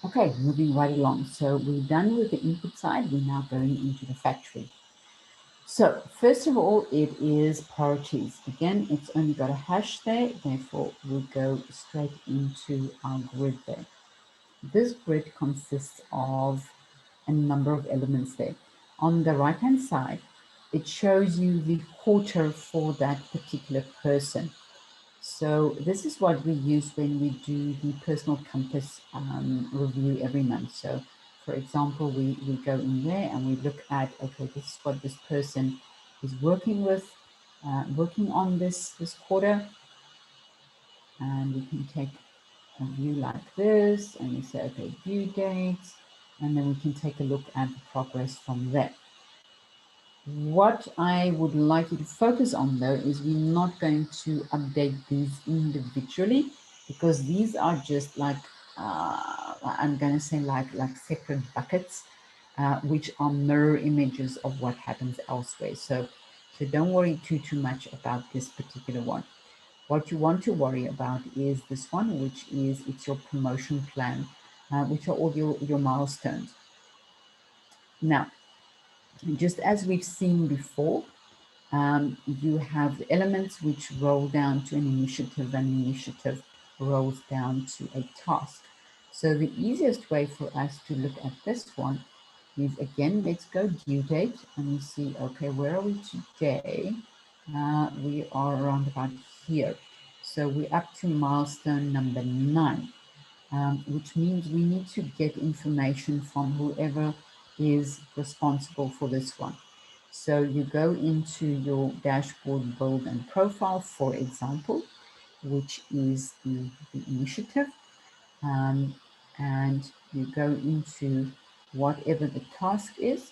Okay, moving right along. So we're done with the input side. We're now going into the factory. So first of all, it is priorities. Again, it's only got a hash there. Therefore, we'll go straight into our grid there. This grid consists of a number of elements there. On the right-hand side, it shows you the quarter for that particular person. So this is what we use when we do the personal compass review every month. So for example, we go in there and we look at, okay, this is what this person is working with, working on this quarter. And we can take a view like this and we say, okay, due dates, and then we can take a look at the progress from there. What I would like you to focus on though is we're not going to update these individually because these are just like, I'm going to say like separate buckets, which are mirror images of what happens elsewhere. So don't worry too much about this particular one. What you want to worry about is this one, which is it's your promotion plan, which are all your milestones. Now, just as we've seen before, you have elements which roll down to an initiative and the initiative rolls down to a task. So the easiest way for us to look at this one is, again, let's go due date and we see, okay, where are we today? We are around about here. So we're up to milestone number 9, which means we need to get information from whoever is responsible for this one. So you go into your dashboard build and profile, for example, which is the initiative, um, and you go into whatever the task is,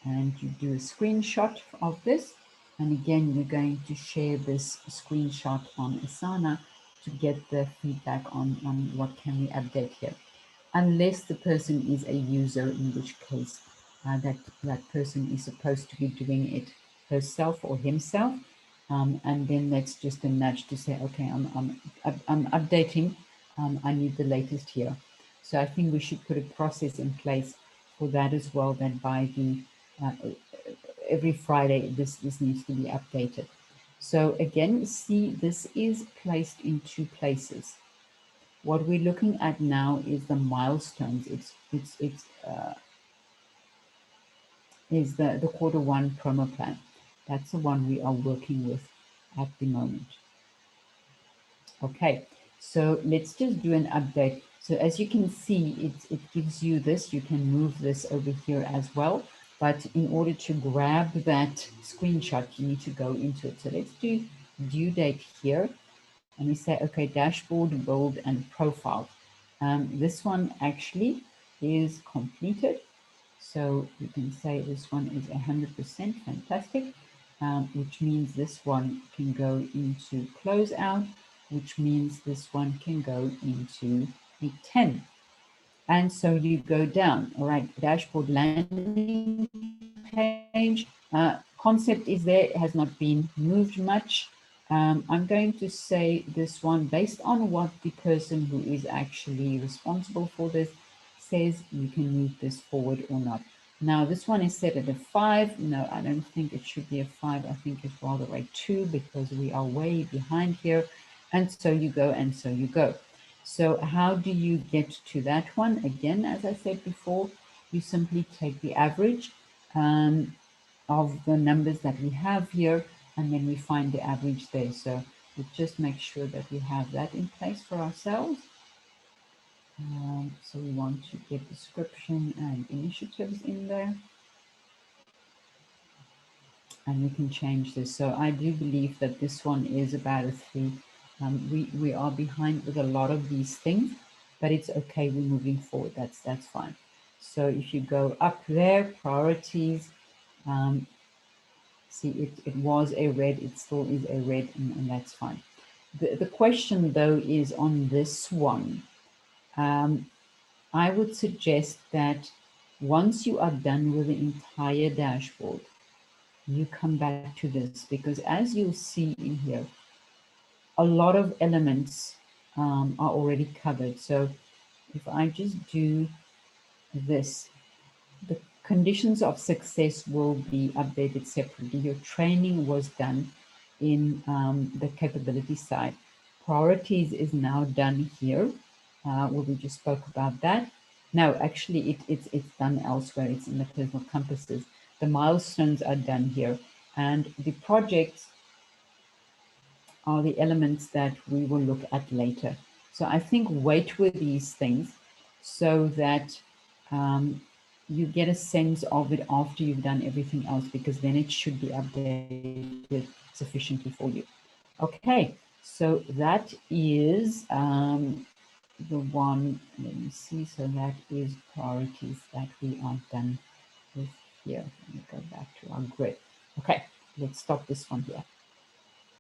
and you do a screenshot of this. And again, you're going to share this screenshot on Asana to get the feedback on what can we update here. Unless the person is a user, in which case that person is supposed to be doing it herself or himself. And then that's just a nudge to say, okay, I'm updating, I need the latest here. So I think we should put a process in place for that as well, that by the uh, every Friday this needs to be updated. So again, see, this is placed in 2 places. What we're looking at now is the milestones. It's is the Q1 promo plan. That's the one we are working with at the moment. Okay, so let's just do an update. So as you can see, it gives you this. You can move this over here as well. But in order to grab that screenshot, you need to go into it. So let's do due date here. And we say, okay, dashboard, build, and profile. This one actually is completed. So you can say this one is 100% fantastic, which means this one can go into closeout, which means this one can go into a 10. And so you go down, all right, dashboard landing page. Concept is there, it has not been moved much. I'm going to say this one based on what the person who is actually responsible for this says, you can move this forward or not. Now this one is set at a 5. No, I don't think it should be a 5. I think it's rather a 2 because we are way behind here. And so you go and so you go. So how do you get to that one? Again, as I said before, you simply take the average of the numbers that we have here, and then we find the average there. So we just make sure that we have that in place for ourselves. So we want to get description and initiatives in there. And we can change this. So I do believe that this one is about a 3. We are behind with a lot of these things, but it's okay. We're moving forward. That's fine. So if you go up there, priorities, see, it was a red, it still is a red, and that's fine. The question, though, is on this one. I would suggest that once you are done with the entire dashboard, you come back to this, because as you'll see in here, a lot of elements are already covered. So if I just do this, the conditions of success will be updated separately. Your training was done in the capability side. Priorities is now done here, where we just spoke about that. No, actually, it's done elsewhere. It's in the personal compasses. The milestones are done here, and the projects are the elements that we will look at later. So I think wait with these things so that you get a sense of it after you've done everything else, because then it should be updated sufficiently for you. Okay, so that is the one, let me see, so that is priorities that we are done with here. Let me go back to our grid. Okay, let's stop this one here.